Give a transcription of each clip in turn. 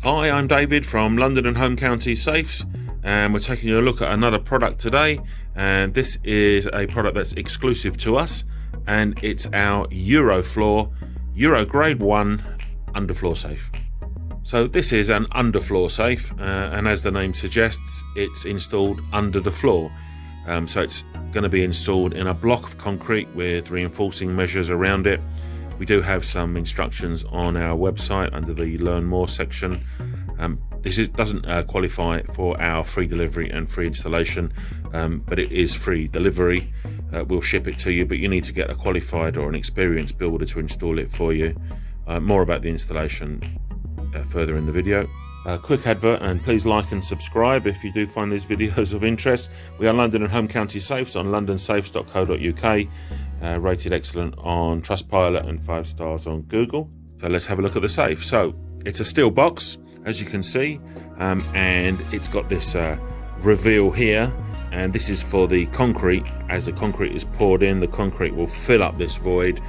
Hi, I'm David from London and Home County Safes, and we're taking a look at another product today. And this is a product that's exclusive to us, and it's our Eurofloor Euro Grade 1 Underfloor Safe. So this is an underfloor safe, and as the name suggests, it's installed under the floor. So it's going to be installed in a block of concrete with reinforcing measures around it. We do have some instructions on our website under the Learn More section. This doesn't qualify for our free delivery and free installation, but it is free delivery. We'll ship it to you, but you need to get a qualified or an experienced builder to install it for you. More about the installation further in the video. Quick advert, and please like and subscribe if you do find these videos of interest. We are London and Home County Safes on londonsafes.co.uk, rated excellent on Trustpilot and 5 stars on Google. So let's have a look at the safe. So it's a steel box, as you can see, and it's got this reveal here, and this is for the concrete. As the concrete is poured in, the concrete will fill up this void,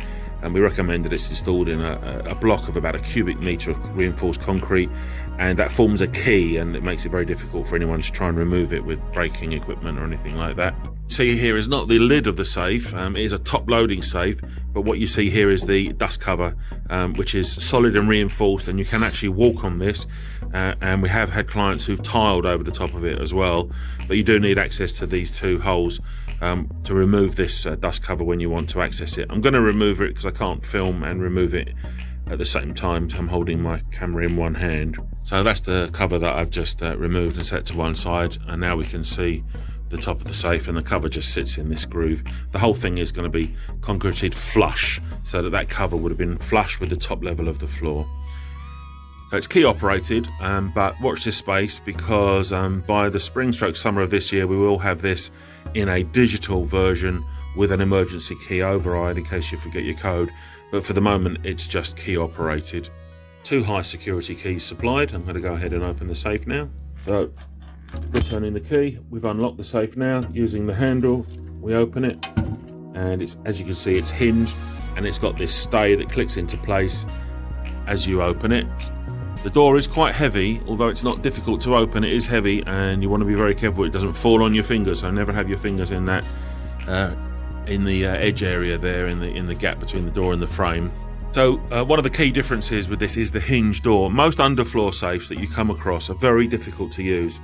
and we recommend that it's installed in a block of about a cubic metre of reinforced concrete, and that forms a key, and it makes it very difficult for anyone to try and remove it with braking equipment or anything like that. See here is not the lid of the safe, it is a top loading safe, but what you see here is the dust cover, which is solid and reinforced, and you can actually walk on this, and we have had clients who've tiled over the top of it as well, but you do need access to these two holes to remove this dust cover when you want to access it. I'm going to remove it because I can't film and remove it at the same time. I'm holding my camera in one hand. So that's the cover that I've just removed and set to one side, and now we can see the top of the safe, and the cover just sits in this groove. The whole thing is going to be concreted flush, so that cover would have been flush with the top level of the floor. So it's key operated, but watch this space, because by the spring/summer of this year we will have this in a digital version with an emergency key override in case you forget your code, but for the moment it's just key operated. 2 high security keys supplied. I'm going to go ahead and open the safe now. So returning the key, we've unlocked the safe now. Using the handle, we open it, and it's, as you can see, it's hinged, and it's got this stay that clicks into place as you open it. The door is quite heavy, although it's not difficult to open. It is heavy, and you want to be very careful it doesn't fall on your fingers. So never have your fingers in that in the edge area there, in the gap between the door and the frame. So one of the key differences with this is the hinge door. Most underfloor safes that you come across are very difficult to use.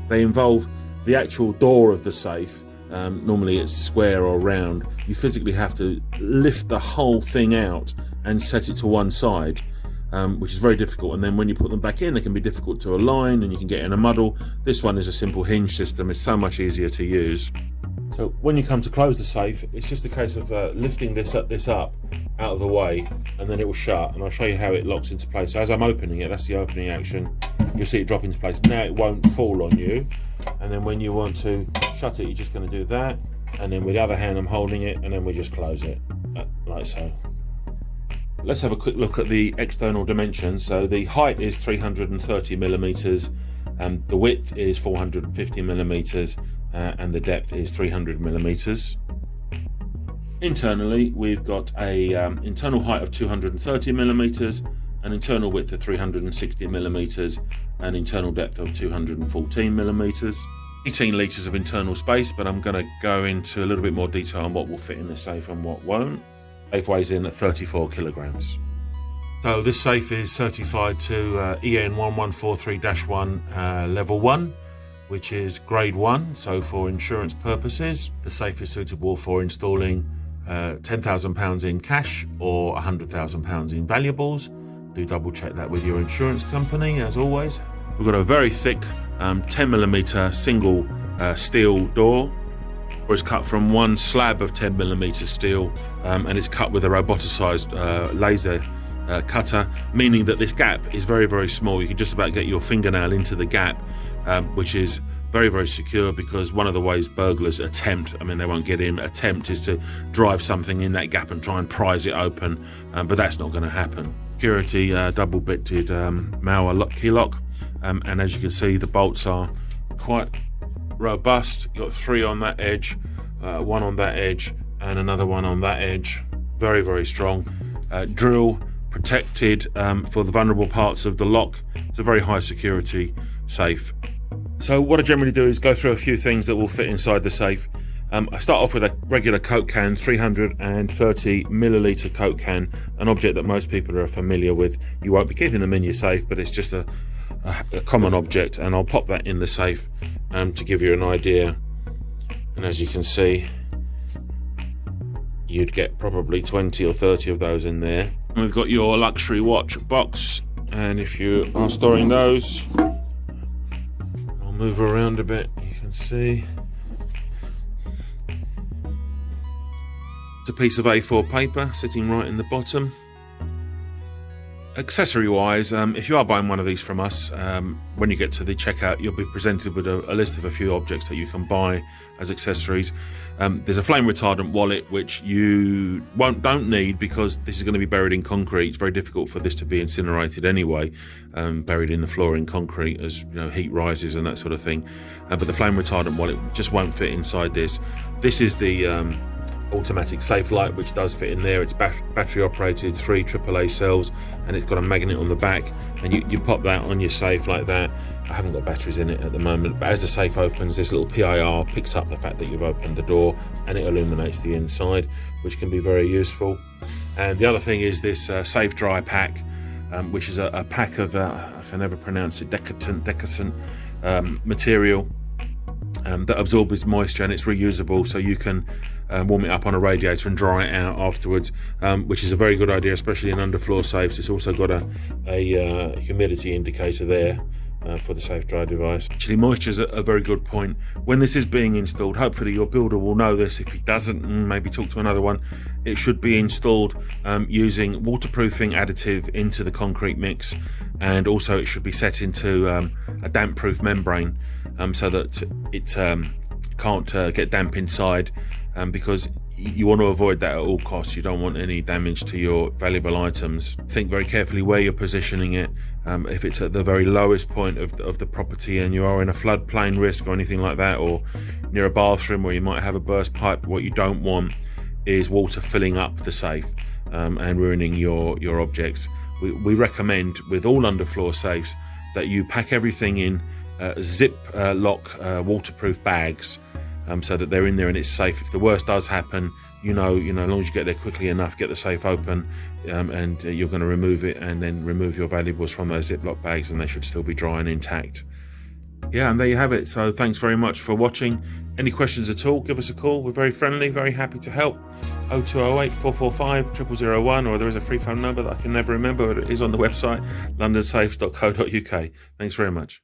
They involve the actual door of the safe. Normally it's square or round. You physically have to lift the whole thing out and set it to one side, which is very difficult. And then when you put them back in, they can be difficult to align, and you can get in a muddle. This one is a simple hinge system. It's so much easier to use. So when you come to close the safe, it's just a case of lifting this up out of the way, and then it will shut, and I'll show you how it locks into place. So as I'm opening it, that's the opening action, you'll see it drop into place. Now it won't fall on you, and then when you want to shut it, you're just going to do that, and then with the other hand I'm holding it, and then we just close it like so. Let's have a quick look at the external dimensions. So the height is 330 millimeters, the width is 450 millimeters, and the depth is 300 millimeters. Internally, we've got a internal height of 230 millimeters, an internal width of 360 millimeters, and internal depth of 214 millimeters. 18 litres of internal space, but I'm going to go into a little bit more detail on what will fit in the safe and what won't. The safe weighs in at 34 kilograms. So this safe is certified to EN 1143-1 level 1, which is grade 1. So for insurance purposes, the safe is suitable for installing £10,000 in cash or £100,000 in valuables. Do double check that with your insurance company, as always. We've got a very thick 10mm single steel door, where it's cut from one slab of 10mm steel, and it's cut with a roboticized laser cutter, meaning that this gap is very, very small. You can just about get your fingernail into the gap, which is very, very secure, because one of the ways burglars attempt, I mean they won't get in, attempt is to drive something in that gap and try and prise it open, but that's not going to happen. Security double-bitted Mauer key lock, and as you can see, the bolts are quite robust. You've got 3 on that edge, 1 on that edge, and another one on that edge. Very, very strong. Drill protected for the vulnerable parts of the lock. It's a very high security safe. So what I generally do is go through a few things that will fit inside the safe. I start off with a regular Coke can, 330 milliliter Coke can, an object that most people are familiar with. You won't be keeping them in your safe, but it's just a common object, and I'll pop that in the safe to give you an idea. And as you can see, you'd get probably 20 or 30 of those in there. And we've got your luxury watch box, and if you are storing those, I'll move around a bit, you can see. It's a piece of A4 paper sitting right in the bottom. Accessory wise, if you are buying one of these from us, when you get to the checkout, you'll be presented with a list of a few objects that you can buy as accessories. There's a flame retardant wallet, which you don't need because this is going to be buried in concrete. It's very difficult for this to be incinerated anyway, buried in the floor in concrete, as you know, heat rises and that sort of thing. But the flame retardant wallet just won't fit inside this. This is the automatic safe light, which does fit in there. It's battery operated, 3 AAA cells, and it's got a magnet on the back, and you pop that on your safe like that. I haven't got batteries in it at the moment, but as the safe opens, this little PIR picks up the fact that you've opened the door, and it illuminates the inside, which can be very useful. And the other thing is this safe dry pack, which is a pack of I can never pronounce it, decusant material that absorbs moisture, and it's reusable, so you can warm it up on a radiator and dry it out afterwards, which is a very good idea, especially in underfloor safes. It's also got a humidity indicator there for the safe dry device. Actually, moisture is a very good point. When this is being installed, hopefully your builder will know this. If he doesn't, maybe talk to another one. It should be installed using waterproofing additive into the concrete mix, and also it should be set into a damp proof membrane so that it can't get damp inside, because you want to avoid that at all costs. You don't want any damage to your valuable items. Think very carefully where you're positioning it. If it's at the very lowest point of the property and you are in a floodplain risk or anything like that, or near a bathroom where you might have a burst pipe, what you don't want is water filling up the safe and ruining your objects. We recommend with all underfloor safes that you pack everything in zip lock waterproof bags, so that they're in there and it's safe. If the worst does happen, you know, as long as you get there quickly enough, get the safe open, and you're going to remove it, and then remove your valuables from those Ziploc bags, and they should still be dry and intact. Yeah, and there you have it. So thanks very much for watching. Any questions at all, give us a call. We're very friendly, very happy to help. 0208 445 0001, or there is a free phone number that I can never remember, but it is on the website, londonsafes.co.uk. Thanks very much.